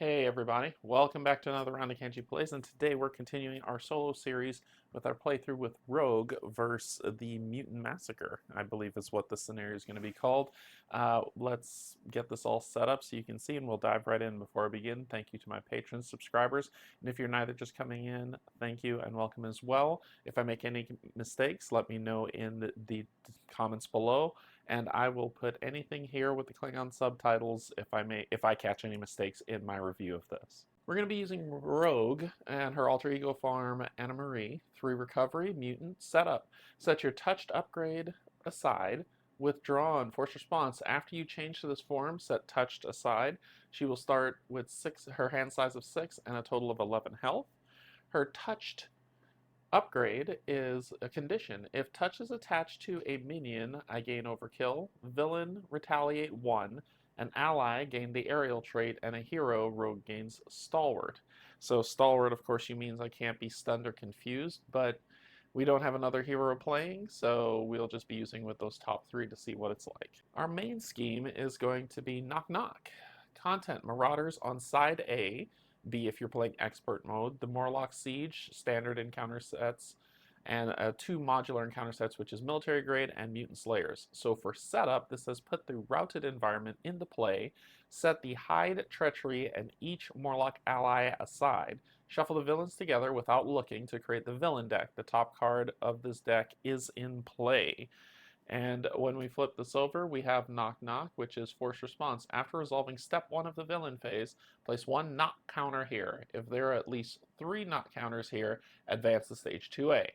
Hey everybody, welcome back to another round of Canje Plays, and today we're continuing our solo series with our playthrough with Rogue versus the Mutant Massacre, I believe is what this scenario is going to be called. Let's get this all set up so you can see, and we'll dive right in. Before I begin, thank you to my patrons, subscribers, and if you're neither just coming in, thank you and welcome as well. If I make any mistakes, let me know in the comments below, and I will put anything here with the Klingon subtitles if I catch any mistakes in my review of this. We're going to be using Rogue and her alter ego form Anna Marie. 3 recovery, mutant, setup. Set your touched upgrade aside. Withdraw and force response. After you change to this form, set touched aside. She will start with her hand size of 6 and a total of 11 health. Her touched upgrade is a condition. If touch is attached to a minion, I gain overkill. Villain, retaliate 1. An ally gain the aerial trait, and a hero, Rogue, gains stalwart. So stalwart, of course, means I can't be stunned or confused, but we don't have another hero playing, so we'll just be using with those top 3 to see what it's like. Our main scheme is going to be Knock Knock. Content: Marauders on side A. B if you're playing expert mode, the Morlock Siege standard encounter sets, and 2 modular encounter sets, which is military grade and mutant slayers. So for setup, this says put the routed environment into play, set the hide, treachery, and each Morlock ally aside, shuffle the villains together without looking to create the villain deck. The top card of this deck is in play. And when we flip this over, we have Knock Knock, which is force response. After resolving step 1 of the villain phase, place 1 knock counter here. If there are at least 3 knock counters here, advance to stage 2A.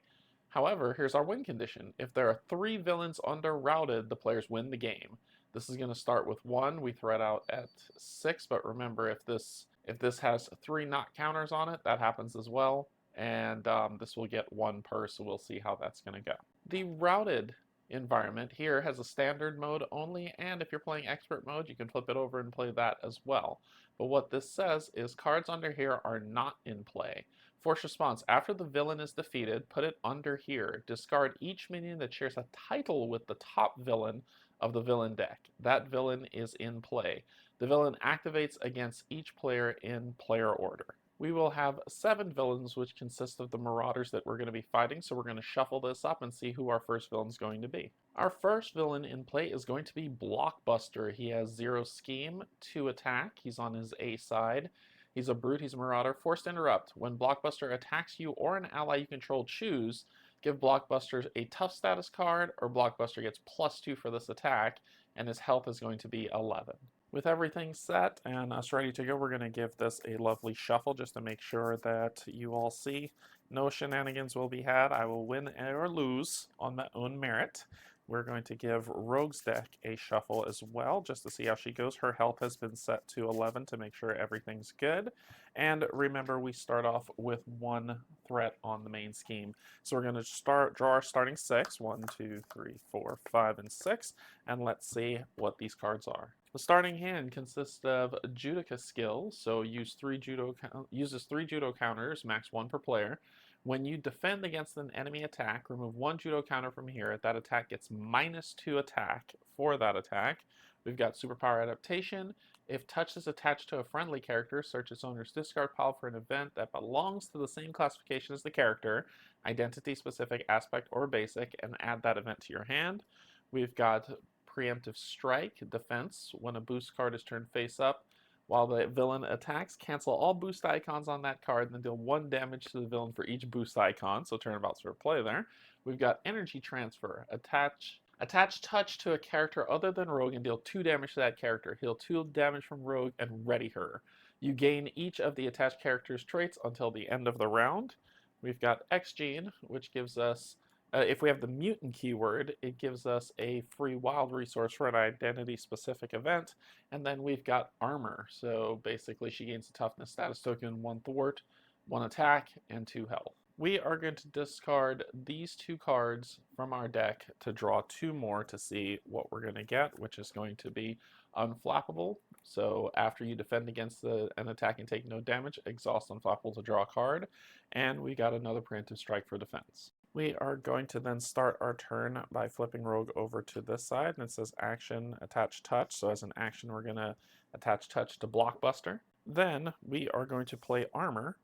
However, here's our win condition. If there are 3 villains under routed, the players win the game. This is going to start with 1. We thread out at 6, but remember, if this has 3 knock counters on it, that happens as well. And this will get 1 per, so we'll see how that's going to go. The routed environment here has a standard mode only, and if you're playing expert mode, you can flip it over and play that as well. But what this says is cards under here are not in play. Force response: after the villain is defeated, put it under here. Discard each minion that shares a title with the top villain of the villain deck. That villain is in play. The villain activates against each player in player order. We will have 7 villains, which consist of the Marauders that we're going to be fighting, so we're going to shuffle this up and see who our first villain is going to be. Our first villain in play is going to be Blockbuster. He has 0 scheme, 2 attack. He's on his A side. He's a brute, he's a Marauder. Forced interrupt. When Blockbuster attacks you or an ally you control, choose. Give Blockbuster a tough status card, or Blockbuster gets +2 for this attack, and his health is going to be 11. With everything set and us ready to go, we're going to give this a lovely shuffle just to make sure that you all see no shenanigans will be had. I will win or lose on my own merit. We're going to give Rogue's deck a shuffle as well, just to see how she goes. Her health has been set to 11 to make sure everything's good. And remember, we start off with 1 threat on the main scheme. So we're going to draw our starting 6. 1, 2, 3, 4, 5, and 6. And let's see what these cards are. The starting hand consists of Judica skills, so uses 3 judo counters, max 1 per player. When you defend against an enemy attack, remove 1 judo counter from here. That attack gets -2 attack for that attack. We've got superpower adaptation. If touch is attached to a friendly character, search its owner's discard pile for an event that belongs to the same classification as the character, identity, specific, aspect, or basic, and add that event to your hand. We've got preemptive strike, defense. When a boost card is turned face up, while the villain attacks, cancel all boost icons on that card and then deal 1 damage to the villain for each boost icon, so turnabout's for play there. We've got energy transfer. Attach touch to a character other than Rogue and deal 2 damage to that character. Heal 2 damage from Rogue and ready her. You gain each of the attached character's traits until the end of the round. We've got X-Gene, which gives us if we have the mutant keyword, it gives us a free wild resource for an identity-specific event. And then we've got armor. So basically she gains a toughness status token, 1 thwart, 1 attack, and 2 health. We are going to discard these 2 cards from our deck to draw 2 more to see what we're going to get, which is going to be Unflappable. So after you defend against an attack and take no damage, exhaust Unflappable to draw a card. And we got another preemptive strike for defense. We are going to then start our turn by flipping Rogue over to this side, and it says action, attach touch. So as an action, we're going to attach touch to Blockbuster. Then we are going to play armor,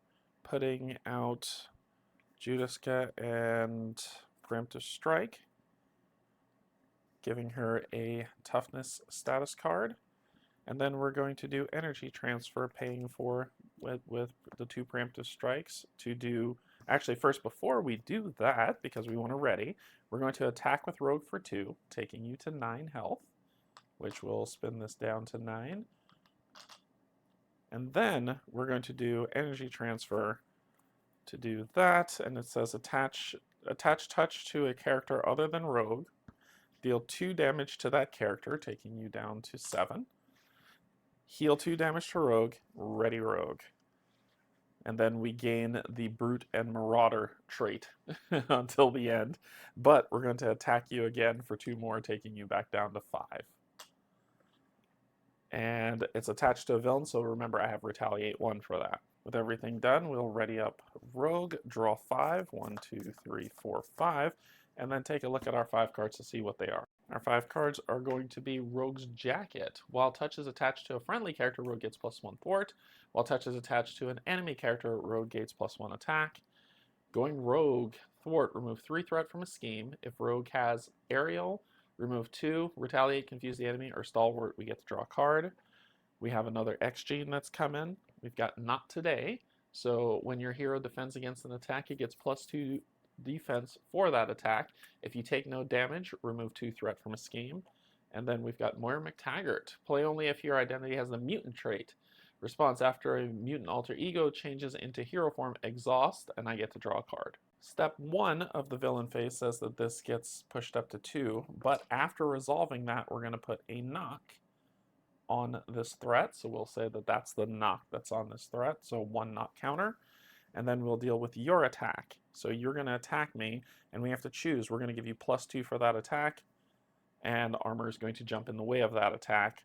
putting out Judiska and preemptive strike, giving her a toughness status card. And then we're going to do energy transfer, paying for with the 2 preemptive strikes to do. Actually, first, before we do that, because we want to ready, we're going to attack with Rogue for 2, taking you to 9 health, which will spin this down to 9. And then we're going to do energy transfer to do that, and it says attach touch to a character other than Rogue. Deal 2 damage to that character, taking you down to 7. Heal 2 damage to Rogue, ready Rogue. And then we gain the Brute and Marauder trait until the end. But we're going to attack you again for 2 more, taking you back down to 5. And it's attached to a villain, so remember I have Retaliate 1 for that. With everything done, we'll ready up Rogue, draw 5, 1, 2, 3, 4, 5, and then take a look at our 5 cards to see what they are. Our 5 cards are going to be Rogue's Jacket. While touch is attached to a friendly character, Rogue gets +1 thwart. While touch is attached to an enemy character, Rogue gains +1 attack. Going Rogue, thwart, remove 3 threat from a scheme. If Rogue has aerial, remove 2, retaliate, confuse the enemy, or stalwart, we get to draw a card. We have another X gene that's come in. We've got Not Today. So when your hero defends against an attack, he gets +2 defense for that attack. If you take no damage, remove 2 threat from a scheme. And then we've got Moira McTaggart. Play only if your identity has the mutant trait. Response: after a mutant alter ego changes into hero form, exhaust, and I get to draw a card. Step 1 of the villain phase says that this gets pushed up to 2, but after resolving that, we're going to put a knock on this threat. So we'll say that that's the knock that's on this threat. So 1 knock counter. And then we'll deal with your attack. So you're going to attack me, and we have to choose. We're going to give you +2 for that attack, and armor is going to jump in the way of that attack.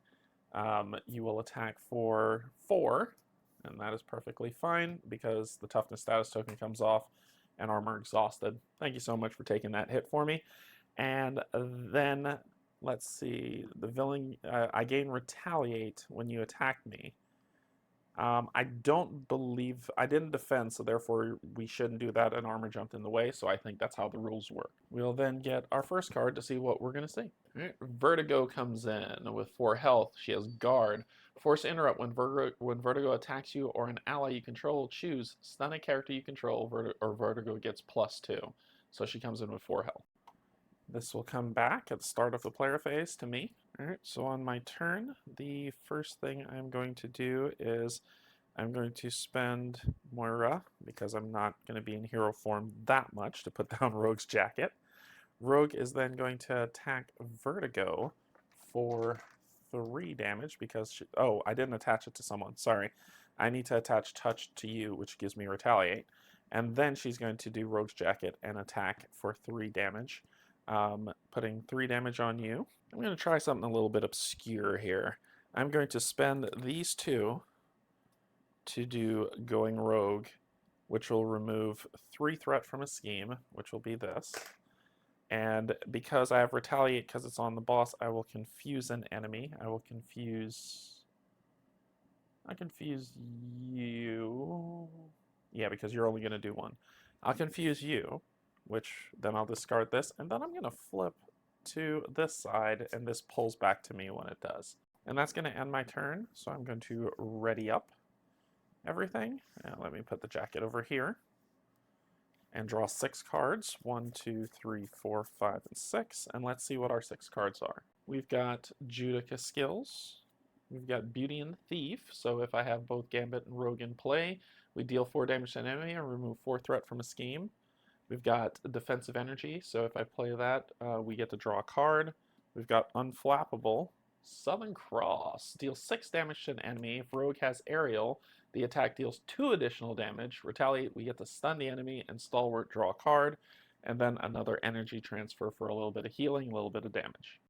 You will attack for 4, and that is perfectly fine because the toughness status token comes off and armor exhausted. Thank you so much for taking that hit for me. And then, let's see, the villain, I gain retaliate when you attack me. I don't believe, I didn't defend, so therefore we shouldn't do that, and armor jumped in the way, so I think that's how the rules work. We'll then get our first card to see what we're going to see. Right. Vertigo comes in with 4 health. She has guard. Force interrupt: when Vertigo attacks you or an ally you control, choose stun a character you control, or Vertigo gets +2. So she comes in with 4 health. This will come back at the start of the player phase to me. Alright, so on my turn, the first thing I'm going to do is I'm going to spend Moira, because I'm not going to be in hero form that much, to put down Rogue's Jacket. Rogue is then going to attack Vertigo for 3 damage because she, oh, I didn't attach it to someone, sorry. I need to attach touch to you, which gives me retaliate. And then she's going to do Rogue's Jacket and attack for 3 damage. Putting 3 damage on you. I'm going to try something a little bit obscure here. I'm going to spend these 2 to do Going Rogue, which will remove 3 threat from a scheme, which will be this. And because I have retaliate because it's on the boss, I will confuse an enemy. I confuse you. Yeah, because you're only going to do 1. I'll confuse you, which then I'll discard this, and then I'm going to flip to this side, and this pulls back to me when it does. And that's going to end my turn, so I'm going to ready up everything. And let me put the jacket over here and draw 6 cards. 1, 2, 3, 4, 5, and 6. And let's see what our 6 cards are. We've got Judica skills. We've got Beauty and Thief. So if I have both Gambit and Rogue in play, we deal 4 damage to an enemy and remove 4 threat from a scheme. We've got Defensive Energy, so if I play that, we get to draw a card. We've got Unflappable. Southern Cross. Deals 6 damage to an enemy. If Rogue has Aerial, the attack deals 2 additional damage. Retaliate, we get to stun the enemy, and Stalwart, draw a card. And then another energy transfer for a little bit of healing, a little bit of damage.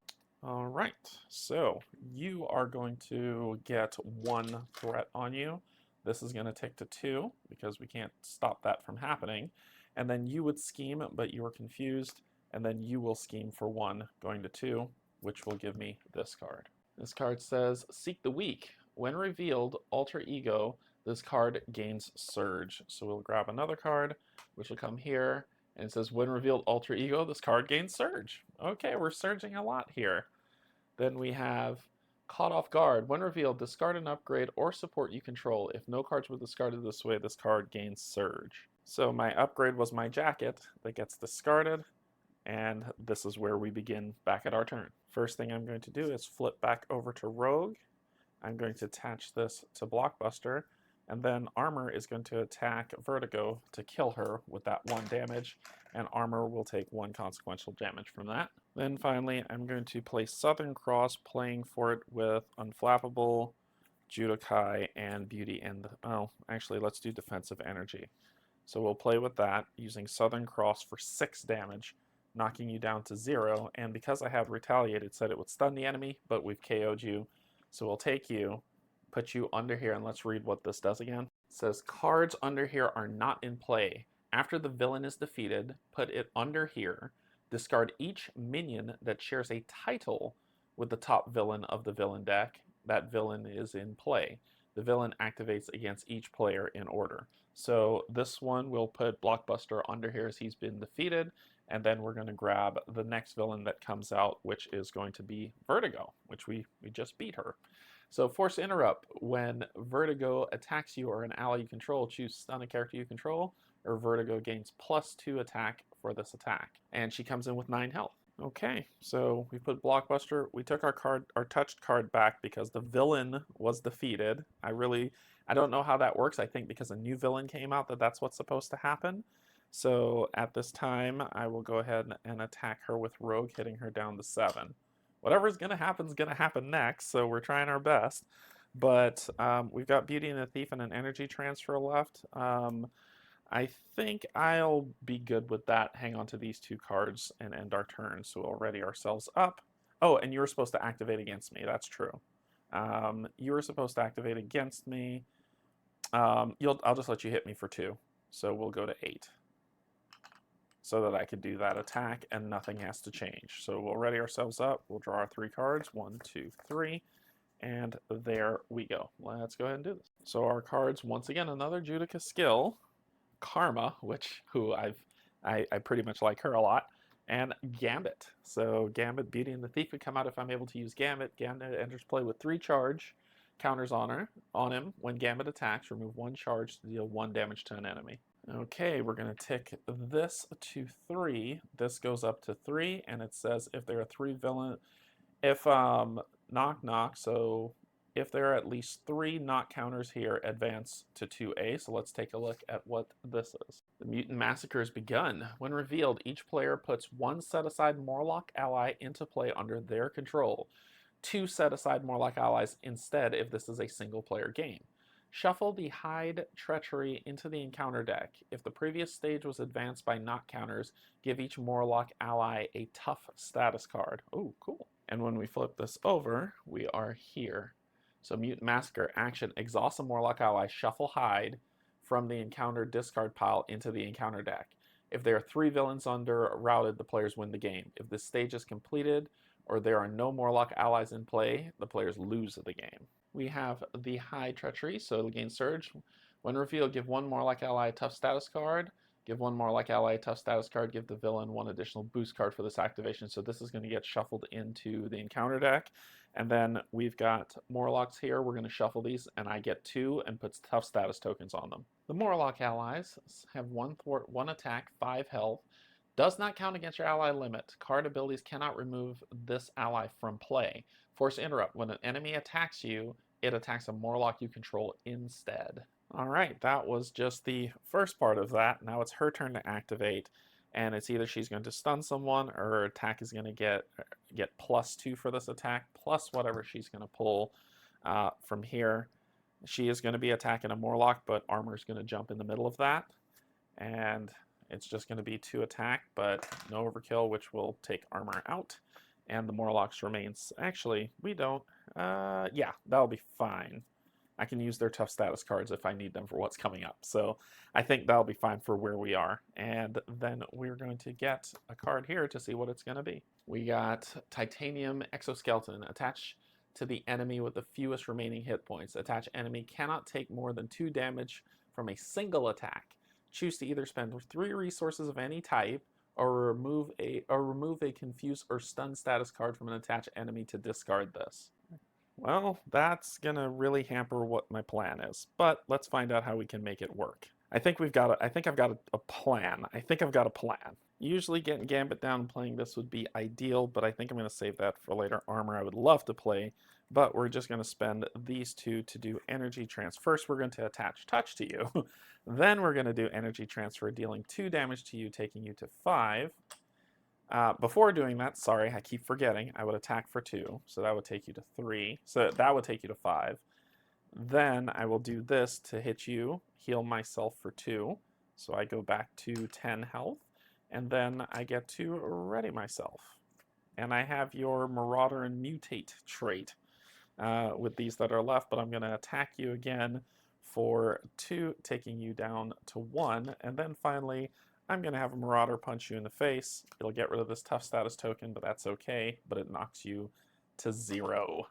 Alright, so you are going to get 1 threat on you. This is going to take to 2, because we can't stop that from happening. And then you would scheme, but you were confused, and then you will scheme for 1, going to 2, which will give me this card. This card says, Seek the Weak. when revealed, alter ego, this card gains surge. So we'll grab another card, which will come here, and it says when revealed alter ego, this card gains surge. Okay, we're surging a lot here. Then we have caught off guard. When revealed, discard an upgrade or support you control. If no cards were discarded this way, this card gains surge. So my upgrade was my jacket that gets discarded, and this is where we begin back at our turn. First thing I'm going to do is flip back over to Rogue. I'm going to attach this to Blockbuster, and then Armor is going to attack Vertigo to kill her with that 1 damage, and Armor will take 1 consequential damage from that. Then finally, I'm going to play Southern Cross, playing for it with Unflappable, Judokai, and Beauty, and, oh, actually, let's do Defensive Energy. So we'll play with that, using Southern Cross for 6 damage, knocking you down to 0, and because I had Retaliate, it said it would stun the enemy, but we've KO'd you. So we'll take you, put you under here, and let's read what this does again. It says, cards under here are not in play. After the villain is defeated, put it under here. Discard each minion that shares a title with the top villain of the villain deck. That villain is in play. The villain activates against each player in order. So this one will put Blockbuster under here as he's been defeated, and then we're going to grab the next villain that comes out, which is going to be Vertigo, which we just beat her. So Force Interrupt, when Vertigo attacks you or an ally you control, choose stun a character you control, or Vertigo gains +2 attack for this attack. And she comes in with 9 health. Okay, so we put Blockbuster. We took our touched card back because the villain was defeated. I don't know how that works. I think because a new villain came out that's what's supposed to happen. So at this time, I will go ahead and attack her with Rogue, hitting her down to 7. Whatever's going to happen is going to happen next, so we're trying our best. But we've got Beauty and the Thief and an energy transfer left. I think I'll be good with that. Hang on to these 2 cards and end our turn, so we'll ready ourselves up. Oh, and you were supposed to activate against me. That's true. You were supposed to activate against me. I'll just let you hit me for 2. So we'll go to 8. So that I could do that attack and nothing has to change. So we'll ready ourselves up. We'll draw our 3 cards. 1, 2, 3. And there we go. Let's go ahead and do this. So our cards, once again, another Judica skill. Karma, I pretty much like her a lot, and Gambit. So Gambit, Beauty and the Thief would come out if I'm able to use Gambit. Gambit enters play with 3 charge counters on him. When Gambit attacks, remove 1 charge to deal 1 damage to an enemy. Okay, we're going to tick this to 3. This goes up to 3, and it says if there are 3 villain, if knock knock, so if there are at least 3 knock counters here, advance to 2A. So let's take a look at what this is. The Mutant Massacre has begun. When revealed, each player puts 1 set-aside Morlock ally into play under their control. 2 set-aside Morlock allies instead if this is a single-player game. Shuffle the Hide Treachery into the encounter deck. If the previous stage was advanced by knock counters, give each Morlock ally a tough status card. Oh, cool. And when we flip this over, we are here. So Mutant Massacre, action, exhaust a Morlock ally, shuffle Hide from the encounter discard pile into the encounter deck. If there are 3 villains under routed, the players win the game. If this stage is completed or there are no Morlock allies in play, the players lose the game. We have the Hide Treachery, so it'll gain Surge. When revealed, give 1 Morlock ally a tough status card. Give 1 Morlock ally a tough status card. Give the villain 1 additional boost card for this activation. So this is going to get shuffled into the encounter deck. And then we've got Morlocks here. We're going to shuffle these, and I get 2 and puts tough status tokens on them. The Morlock allies have 1 thwart, 1 attack, 5 health. Does not count against your ally limit. Card abilities cannot remove this ally from play. Force Interrupt. When an enemy attacks you, it attacks a Morlock you control instead. Alright, that was just the first part of that. Now it's her turn to activate, and it's either she's going to stun someone or her attack is going to get +2 for this attack, plus whatever she's going to pull from here. She is going to be attacking a Morlock, but Armor is going to jump in the middle of that, and it's just going to be 2 attack, but no overkill, which will take Armor out, and the Morlocks remains. Actually, we don't. Yeah, that'll be fine. I can use their tough status cards if I need them for what's coming up. So I think that'll be fine for where we are. And then we're going to get a card here to see what it's going to be. We got Titanium Exoskeleton. Attach to the enemy with the fewest remaining hit points. Attached enemy cannot take more than 2 damage from a single attack. Choose to either spend 3 resources of any type or remove a confuse or stun status card from an attached enemy to discard this. Well, that's gonna really hamper what my plan is, but let's find out how we can make it work. I think I've got a plan. I think I've got a plan. Usually getting Gambit down and playing this would be ideal, but I think I'm gonna save that for later. Armor I would love to play, but we're just gonna spend these 2 to do energy transfer. First, we're going to attach touch to you. Then we're gonna do energy transfer, dealing 2 damage to you, taking you to 5. Before doing that, sorry, I keep forgetting, I would attack for 2, so that would take you to 3. So that would take you to 5. Then I will do this to hit you, heal myself for 2, so I go back to 10 health, and then I get to ready myself. And I have your Marauder and Mutate trait with these that are left, but I'm going to attack you again for 2, taking you down to 1, and then finally I'm going to have a Marauder punch you in the face. It'll get rid of this tough status token, but that's okay, but it knocks you to 0.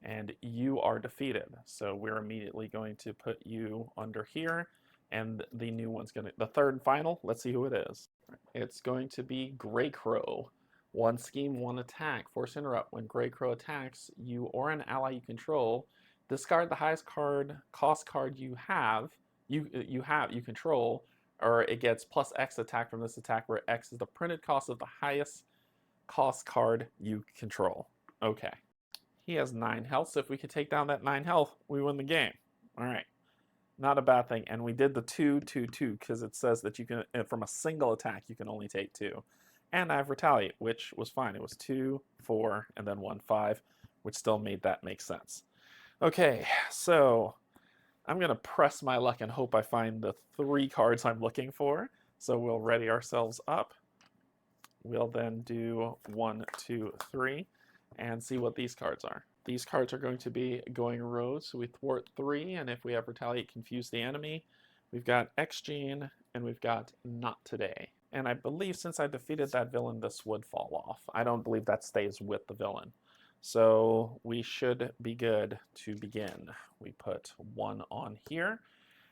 And you are defeated. So we're immediately going to put you under here, and the new one's going to, the third and final, let's see who it is. It's going to be Grey Crow. 1 scheme, 1 attack. Force interrupt. When Grey Crow attacks you or an ally you control, discard the highest cost card you control, or it gets plus X attack from this attack, where X is the printed cost of the highest cost card you control. Okay. He has 9 health, so if we could take down that 9 health, we win the game. All right. Not a bad thing. And we did the 2, 2, 2, because it says that you can, from a single attack, you can only take 2. And I have Retaliate, which was fine. It was 2, 4, and then 1, 5, which still made that make sense. Okay, so I'm going to press my luck and hope I find the 3 cards I'm looking for. So we'll ready ourselves up. We'll then do 1, 2, 3, and see what these cards are. These cards are going to be going rogue, so we thwart 3, and if we have Retaliate, confuse the enemy. We've got X-Gene, and we've got Not Today. And I believe since I defeated that villain, this would fall off. I don't believe that stays with the villain. So we should be good to begin. We put 1 on here.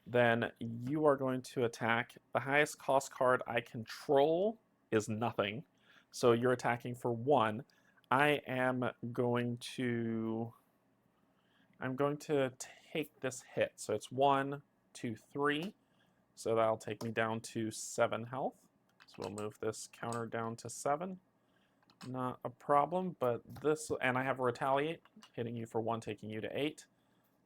Then you are going to attack. The highest cost card I control is nothing. So you're attacking for 1. I'm going to take this hit. So it's 1, 2, 3. So that'll take me down to 7 health. So we'll move this counter down to 7. Not a problem, but this, and I have a Retaliate, hitting you for 1, taking you to 8.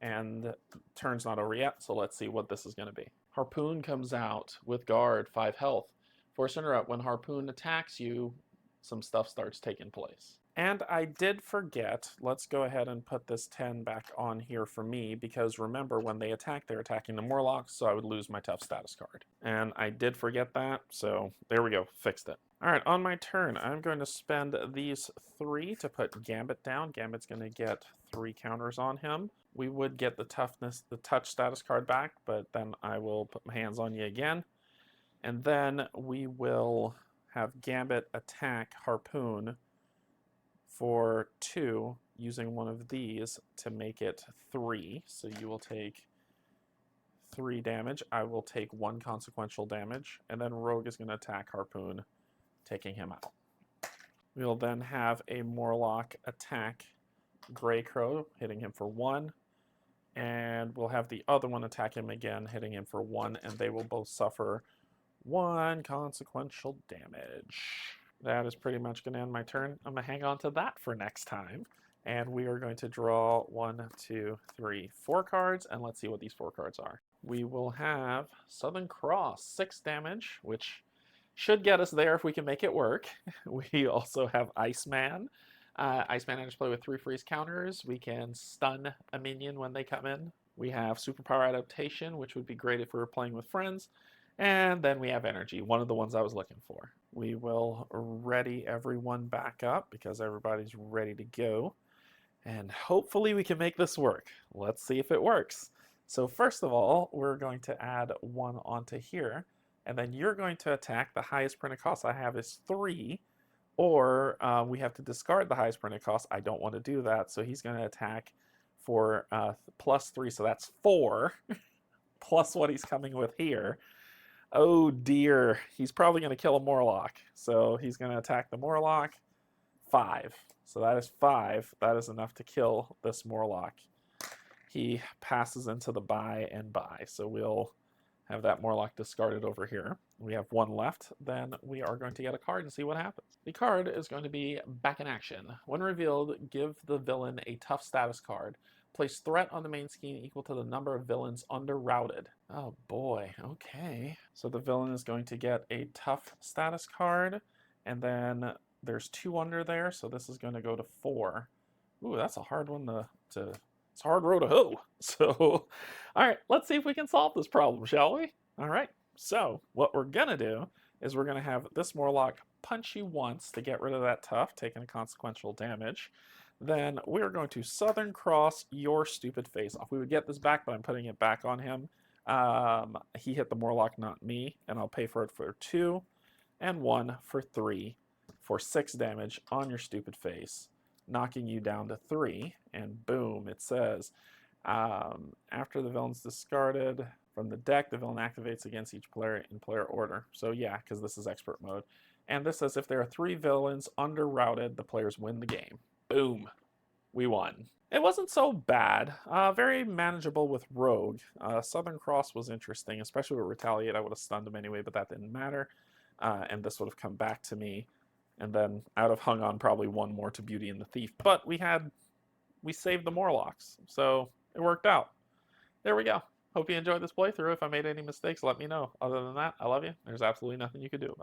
And turn's not over yet, so let's see what this is going to be. Harpoon comes out with guard, 5 health. Force interrupt. When Harpoon attacks you, some stuff starts taking place. And I did forget, let's go ahead and put this 10 back on here for me, because remember, when they attack, they're attacking the Morlocks, so I would lose my tough status card. And I did forget that, so there we go, fixed it. All right, on my turn, I'm going to spend these 3 to put Gambit down. Gambit's going to get 3 counters on him. We would get the toughness, the touch status card back, but then I will put my hands on you again. And then we will have Gambit attack Harpoon for 2, using one of these to make it 3. So you will take 3 damage. I will take 1 consequential damage. And then Rogue is going to attack Harpoon, taking him out. We'll then have a Morlock attack Grey Crow, hitting him for 1. And we'll have the other one attack him again, hitting him for 1. And they will both suffer 1 consequential damage. That is pretty much going to end my turn. I'm going to hang on to that for next time. And we are going to draw 1, 2, 3, 4 cards. And let's see what these 4 cards are. We will have Southern Cross, 6 damage, which should get us there if we can make it work. We also have Iceman. Iceman enters play with 3 freeze counters. We can stun a minion when they come in. We have Superpower Adaptation, which would be great if we were playing with friends. And then we have Energy, one of the ones I was looking for. We will ready everyone back up because everybody's ready to go. And hopefully we can make this work. Let's see if it works. So first of all, we're going to add 1 onto here. And then you're going to attack. The highest printed cost I have is 3. or we have to discard the highest printed cost. I don't want to do that, so he's going to attack for +3, so that's 4, plus what he's coming with here. Oh dear, he's probably going to kill a Morlock, so he's going to attack the Morlock. 5, so that is 5. That is enough to kill this Morlock. He passes into the buy and buy, so we'll have that Morlock discarded over here. We have 1 left, then we are going to get a card and see what happens. The card is going to be Back in Action. When revealed, give the villain a tough status card. Place threat on the main scheme equal to the number of villains under routed. Oh boy, okay. So the villain is going to get a tough status card, and then there's 2 under there, so this is going to go to 4. Ooh, that's a hard one to it's a hard row to hoe. So, all right, let's see if we can solve this problem, shall we? All right, so what we're gonna do is we're gonna have this Morlock punch you once to get rid of that tough, taking a consequential damage. Then we're going to Southern Cross your stupid face off. We would get this back, but I'm putting it back on him. He hit the Morlock, not me, and I'll pay for it for 2, and 1 for 3, for 6 damage on your stupid face, knocking you down to 3, and boom, it says, after the villain's discarded from the deck, the villain activates against each player in player order. So yeah, because this is expert mode. And this says if there are 3 villains under routed, the players win the game. Boom, we won. It wasn't so bad. Very manageable with Rogue. Southern Cross was interesting, especially with Retaliate. I would have stunned him anyway, but that didn't matter. And this would have come back to me. And then I would have hung on probably 1 more to Beauty and the Thief. But we saved the Morlocks, so it worked out. There we go. Hope you enjoyed this playthrough. If I made any mistakes, let me know. Other than that, I love you. There's absolutely nothing you can do about it.